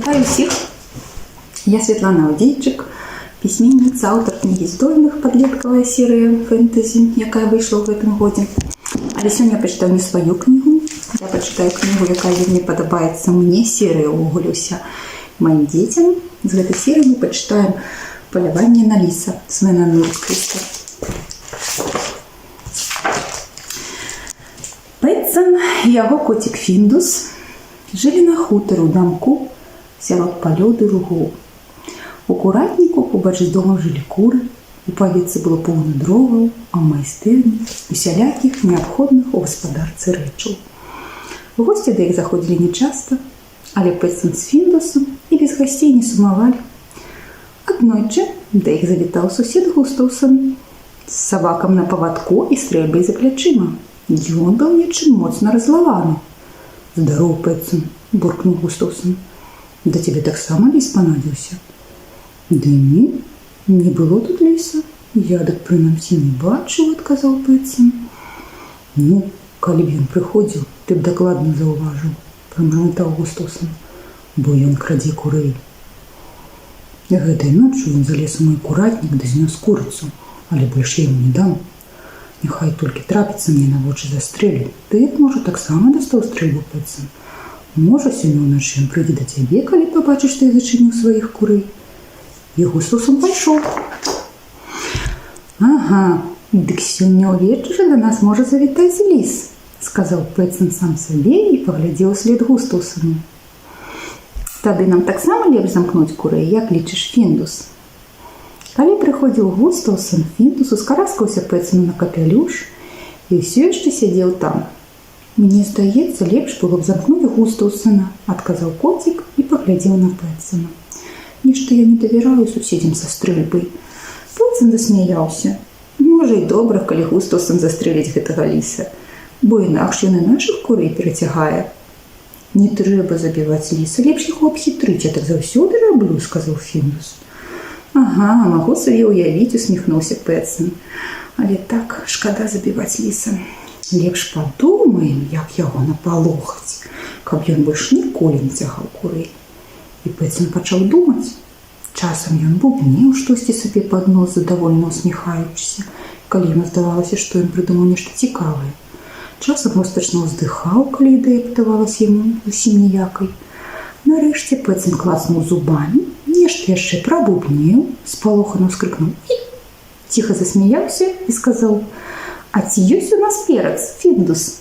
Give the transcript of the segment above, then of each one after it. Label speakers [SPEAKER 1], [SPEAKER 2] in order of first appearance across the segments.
[SPEAKER 1] Вітаю всіх! Я Світлана Одійчик, письменница, автор книги «Здольных», подлетковая серия фэнтези, яка вийшла в этом году. Але сьогодні я почитаю не свою книгу, я почитаю книгу, яка вельми подобається мені, серія «Уголюся» моим детям. З этой серии мы почитаем «Полювання на ліса» Свена Нордквіста. Петсон і його котик Фіндус жили на хутору дамку сярод палёў ды лугоў. У куратніку побач з домом жили куры, у павецы было поўна дроваў, а ў майстэрні усялякіх неабходных у гаспадарцы рэчаў. Госці да іх заходзілі нечаста, але Петсон з Фіндусам і без гасцей не сумавалі. Аднойчы да іх завітаў сусед Густаўсон з сабакам на павадку і стрэльбай за плячыма. Ён быў нечым моцна раззлаваны. «Здароў, Петсон», – буркнуў Густаўсон. «Да тебе таксама ліс панадзіўся?» «Да не было тут ліса. Я дык прынамсі не бачыў», – адказаў Петсон. «Ну, калі б ён прыходзіў, ты б дакладна заўважыў», – прамармытаў Густаўсон, «бо ён крадзе курэй. Гэтай ноччу ён залез у мой куратнік ды знёс курыцу, але больш я яму не дам. Няхай толькі трапіцца мне на вочы застрэлю. Ты, можа, таксама дастаў стрэльбу, Петсон? Можа, сёння ўначы ён прыйдзе да цябе, калі пабачыш, што я зачыніў сваіх курэй?» І Густаўсон пайшоў. «Ага, дык сёння ўвечары да нас можа завітаць ліс», – сказаў Петсон сам сабе і паглядзеў услед Густаўсону. «Тады нам таксама лепш замкнуць курэй, як лічыш, Фіндус?» Калі прыходзіў Густаўсон, Фіндус ускараскаўся Петсону на капялюш і ўсё яшчэ сядзеў там. «Мне здаецца, лепш было б замкнуць Густаўсона», – адказаў коцік і паглядзеў на Петсона. «Нешта я не давяраю суседзям са стрэльбай». Петсон засмяяўся. «Можа, і добра, калі Густаўсон застрэліць гэтага ліса, бо інакш ён і нашых курэй перацягае». «Не трэба забіваць ліса, лепш яго абхітрыць, я так заўсёды раблю», – сказаў Фіндус. «Ага, магу сабе ўявіць», – усміхнуўся Петсон. «Але так, шкада забіваць ліса. Лепш падумаем, як яго напалохаць, каб ён больш ніколі не цягаў курэй». І Петсон пачаў думаць. Часам ён бубнеў штосьці сабе пад нос, задавольна усміхаючыся, калі яму здавалася, што ён прыдумаў нешта цікавае. Часам мостачна ўздыхаў, калі ідэя падавалася яму зусім ніякай. Нарэшце Петсон клацнуў зубамі, нешта яшчэ прабубнеў, спалохана ўскрыкнуў і ціха засмяяўся і сказаў: «А ці ёсць у нас перац, Фіндус?»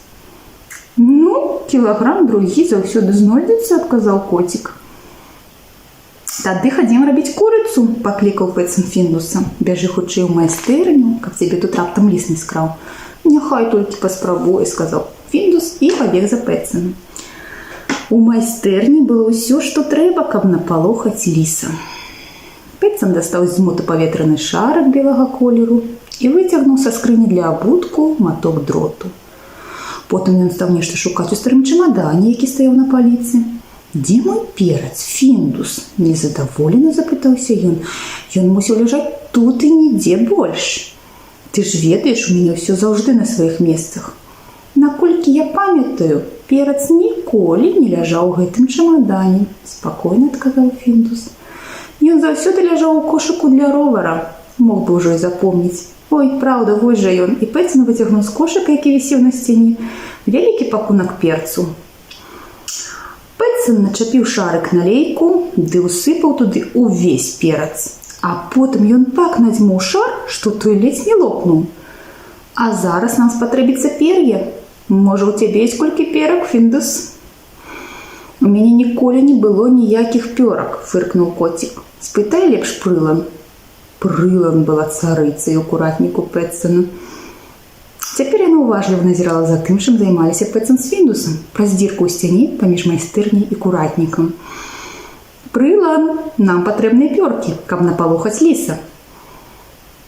[SPEAKER 1] «Ну, кілаграм другі заўсёды знойдзецца», – адказаў коцік. «Тады хадзім рабіць курыцу», – паклікаў Петсон Фіндуса. «Бяжы хутчэй у майстэрню, каб цябе тут раптам ліс не скраў». «Няхай толькі паспрабуе», – сказаў Фіндус і пабег за Петсоном. У майстэрні было ўсё, што трэба, каб напалохаць ліса. Петсон дастаў з змуту паветраны шарык белага колеру і выцягнуў са скрыні для абутку маток дроту. Потым ён стаў нешта шукаць у старым чамадане, які стаяў на паліцы. «Дзе мой перац, Фіндус?» – незадаволена запытаўся ён. «Ён мусіў ляжаць тут і нідзе больш. Ты ж ведаеш, у мяне ўсё заўжды на сваіх месцах. Наколькі я памятаю, перац ніколі не ляжаў у гэтым чамадане», – спакойна адказаў Фіндус. «Ён заўсёды ляжаў у кошыку для ровара», мог бы ўжо і запомніць. «Ой, праўда, вось жа ён», і Петсон выцягнуў з кошыка, які вісеў на сцяне, вялікі пакунак перцу. Петсон начапіў шарык на лейку ды ўсыпаў туды увесь перац. А потым ён так надзьмуў шар, што той ледзь не лопнуў. «А зараз нам спатрэбіцца пер'е. Можа, у цябе ёсць колькі перак, Фіндус?» «У мяне ніколі не было ніякіх пёрак», – фыркнуў коцік. «Спытай лепш Прылан». Прылан была царыцай у куратніку Петсона. Цяпер яна уважліва назірала за тым, чым займаліся Петсон з Фіндусам, праз дзірку ў сцяне паміж майстэрняй і куратнікам. «Прылан, нам патрэбныя пёркі, каб напалохаць ліса.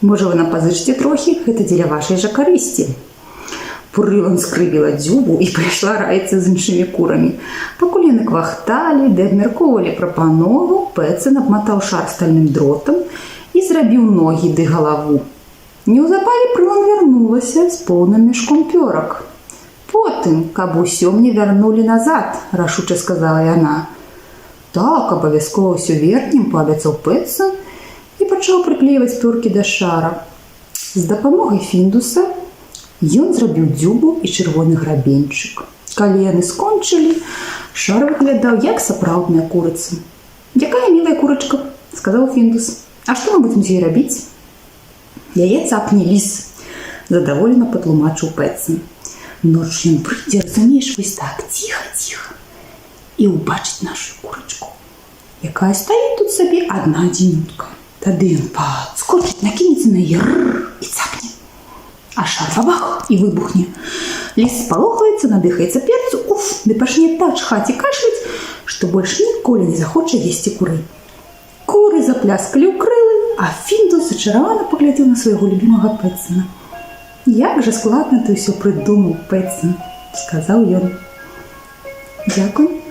[SPEAKER 1] Можа, вы нам пазычыце трохі, гэта дзеля вашай жа карысці». Прылан скрывіла дзюбу і пайшла раіцца з іншымі курамі. Пакуль яны квахталі ды абмяркоўвалі прапанову, Петсон абматаў шар стальным дротам і зрабіў ногі ды галаву. Неўзабаве Прылан вярнулася з поўным мяшком пёрак. «Потым, каб усё мне вярнулі назад», – рашуча сказала яна. Так, абавязкова ўсё верхнім, паабяцаў Пэтсон і пачаў прыклейваць пёркі да шара. З дапамогай фіндуса ён зрабіў дзюбу і чырвоны грабеньчык. Калі яны скончылі, шар выглядаў як сапраўдная курыца. «Якая мілая курачка», – сказаў фіндус. «А што мы будзем з ёй рабіць?» «Яе цапне ліс», – задаволена патлумачыў Пэтсон. «Ноч ён прыйдзе, разумееш, вось так, ціха-ціха, і ўбачыць нашу курачку, якая стаіць тут сабе адна-адзінютка. Тады ён падскочыць, накінецца на яе і цапне. А шар бабах і выбухне. Ліс спалохаецца, надыхаецца перцу, уф, ды пачне так чхаць і кашляць, што больш ніколі не захоча есці куры». Куры запляскалі ў крылы, а фіндус зачаравана паглядзеў на свайго любімага Пэтсона. «Як жа складна ты ўсё прыдумаў, Пэтсон», – сказаў ён. «Дзякуй»,